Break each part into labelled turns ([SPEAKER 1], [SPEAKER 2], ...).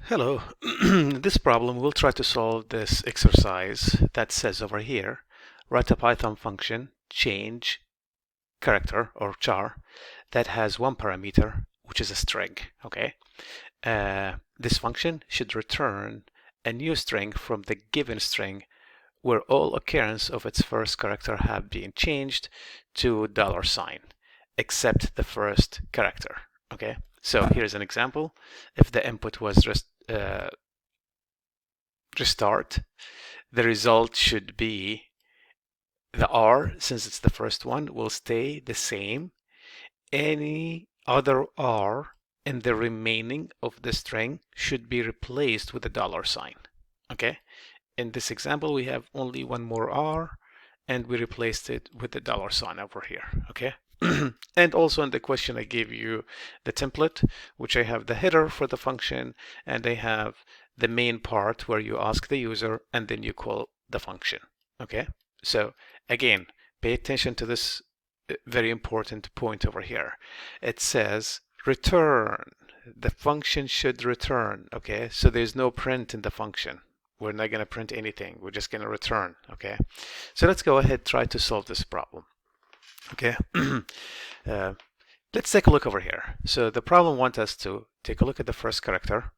[SPEAKER 1] Hello. In this problem, we'll try to solve this exercise that says over here, write a Python function, change character or char that has one parameter, which is a string. Okay. This function should return a new string from the given string where all occurrences of its first character have been changed to $, except the first character. Okay. So here's an example. If the input was restart, the result should be the R, since it's the first one, will stay the same. Any other R in the remaining of the string should be replaced with a $. Okay. In this example, we have only one more R, and we replaced it with the $sign over here. Okay. And also in the question, I gave you the template, which I have the header for the function, and I have the main part where you ask the user and then you call the function. Okay. So again, pay attention to this very important point over here. It says return. The function should return. Okay. So there's no print in the function. We're not going to print anything. We're just going to return. Okay. So let's go ahead, try to solve this problem. Okay. Let's take a look over here. So the problem wants us to take a look at the first character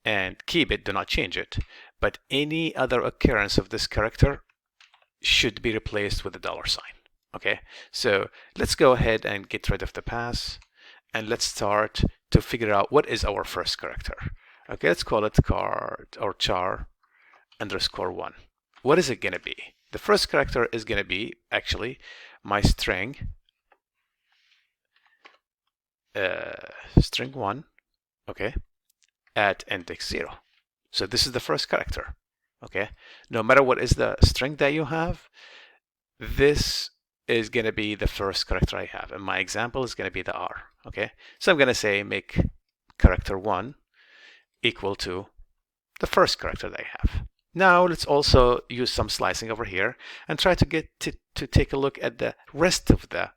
[SPEAKER 1] and keep it, do not change it. But any other occurrence of this character should be replaced with a $sign. Okay. So let's go ahead and get rid of the pass and let's start to figure out what is our first character. Okay. Let's call it card or char underscore 1. What is it going to be? The first character is going to be actually my string string 1, okay, at index 0. So this is the first character. Okay, no matter what is the string that you have, this is going to be the first character I have, and my example is going to be the R. Okay, so I'm going to say make character 1 equal to the first character that I have. Now let's also use some slicing over here and try to get to take a look at the rest of the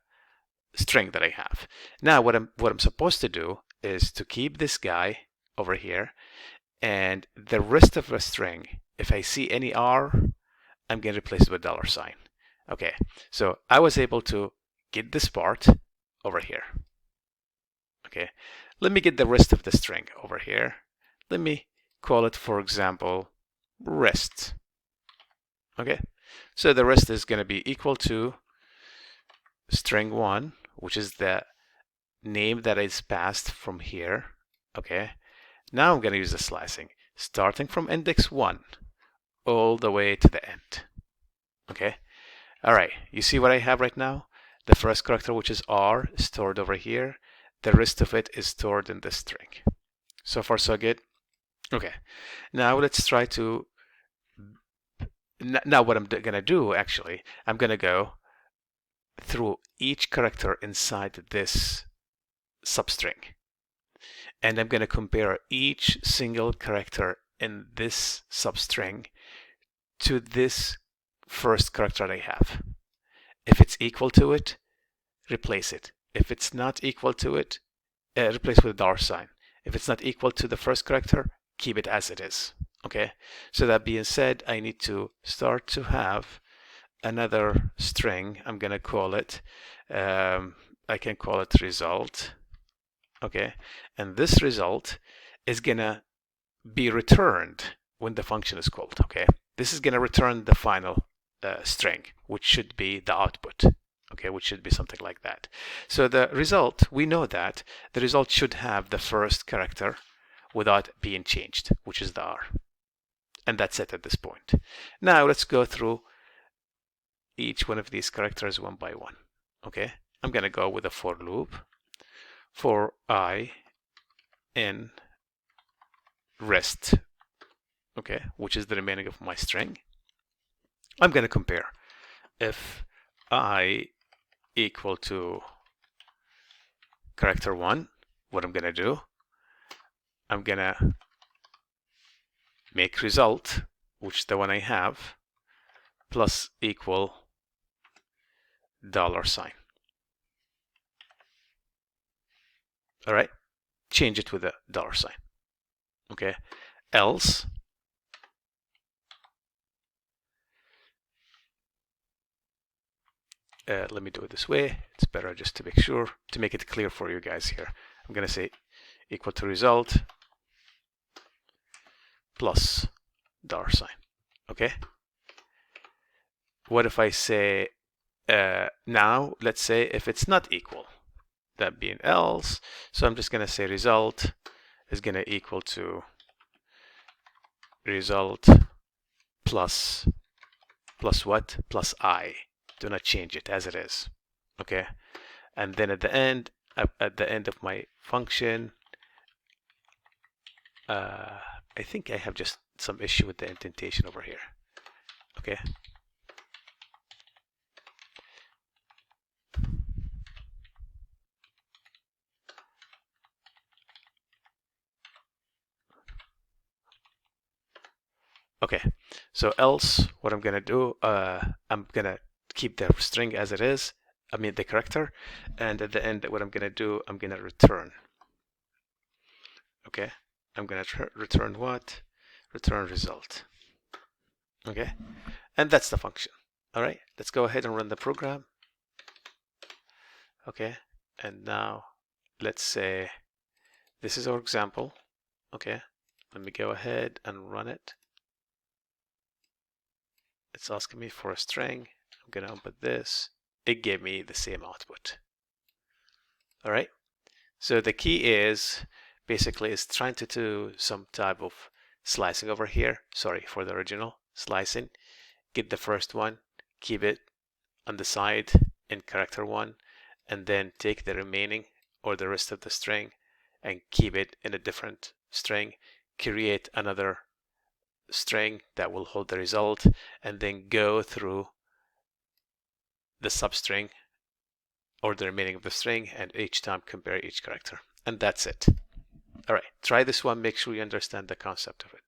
[SPEAKER 1] string that I have. Now what I'm supposed to do is to keep this guy over here, and the rest of the string, if I see any R, I'm going to replace it with $sign. Okay, so I was able to get this part over here. Okay, let me get the rest of the string over here. Let me call it, for example, rest. Okay, so the rest is going to be equal to string 1, which is the name that is passed from here. Okay, now I'm going to use the slicing, starting from index 1 all the way to the end. Okay, all right, you see what I have right now? The first character, which is R, is stored over here. The rest of it is stored in this string. So far, so good. Okay, now let's try to, now what I'm going to do, actually, I'm going to go through each character inside this substring. And I'm going to compare each single character in this substring to this first character I have. If it's equal to it, replace it. If it's not equal to it, replace with a $sign. If it's not equal to the first character, keep it as it is. Okay, so that being said, I need to start to have another string. I'm going to call it, I can call it result. Okay, and this result is going to be returned when the function is called. Okay, this is going to return the final string, which should be the output. Okay, which should be something like that. So the result, we know that the result should have the first character without being changed, which is the R. And that's it at this point. Now let's go through each one of these characters one by one. Okay, I'm going to go with a for loop for I in rest, okay, which is the remaining of my string. I'm going to compare. If I equal to character 1, what I'm going to do, I'm going to make result, which is the one I have, plus equal $sign. All right, change it with a $sign. Okay, else let me do it this way. It's better just to make sure, to make it clear for you guys here. I'm going to say equal to result plus $sign. Okay. What if I say now, let's say if it's not equal, that being else, so I'm just going to say result is going to equal to result plus what? Plus I. Do not change it as it is. Okay. And then at the end of my function, I think I have just some issue with the indentation over here. Okay. Okay, so else what I'm gonna do, I'm gonna keep the string as it is, I mean the character, and at the end what I'm gonna do, I'm gonna return. Okay, I'm gonna return what? Return result. Okay, and that's the function. All right, let's go ahead and run the program. Okay, and now let's say this is our example. Okay, let me go ahead and run it. It's asking me for a string. I'm going to input this. It gave me the same output. All right. So the key is basically is trying to do some type of slicing over here. Sorry for the original slicing. Get the first one, keep it on the side in character 1, and then take the remaining or the rest of the string and keep it in a different string. Create another string that will hold the result, and then go through the substring or the remaining of the string and each time compare each character, and that's it. All right, try this one, make sure you understand the concept of it.